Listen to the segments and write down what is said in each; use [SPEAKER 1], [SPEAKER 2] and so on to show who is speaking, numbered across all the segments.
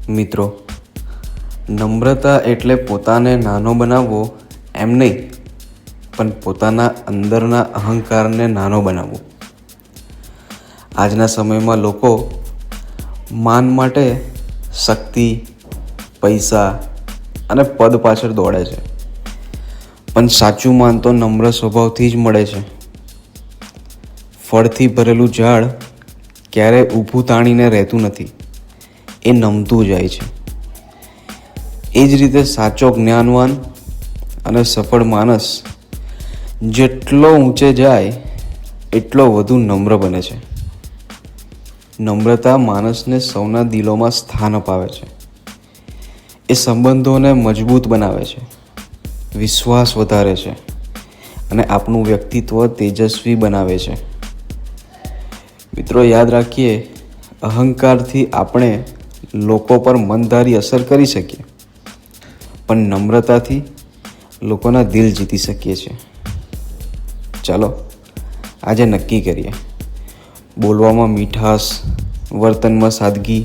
[SPEAKER 1] મિત્રો, નમ્રતા એટલે પોતાને નાનો બનાવવો એમ નહીં, પણ પોતાના અંદરના અહંકારને નાનો બનાવવો. આજના સમયમાં લોકો માન માટે શક્તિ, પૈસા અને પદ પાછળ દોડે છે, પણ સાચું માન તો નમ્ર સ્વભાવથી જ મળે છે. ફળથી ભરેલું ઝાડ ક્યારેય ઊભું તાણીને રહેતું નથી, એ નમતું જાય છે. એ જ રીતે સાચો જ્ઞાનવાન અને સફળ માણસ જેટલો ઊંચે જાય એટલો વધુ નમ્ર બને છે. નમ્રતા માણસને સૌના દિલોમાં સ્થાન અપાવે છે. એ સંબંધોને મજબૂત બનાવે છે, વિશ્વાસ વધારે છે અને આપણું વ્યક્તિત્વ તેજસ્વી બનાવે છે. મિત્રો, યાદ રાખીએ, અહંકારથી આપણે લોકો પર મનધારી અસર કરી શકીએ, પણ નમ્રતાથી લોકોના દિલ જીતી શકીએ છીએ. ચાલો આજે નક્કી કરીએ, બોલવામાં મીઠાશ, વર્તનમાં સાદગી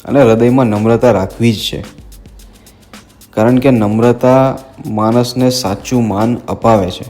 [SPEAKER 1] અને હૃદયમાં નમ્રતા રાખવી જ છે. કારણ કે નમ્રતા માણસને સાચું માન અપાવે છે.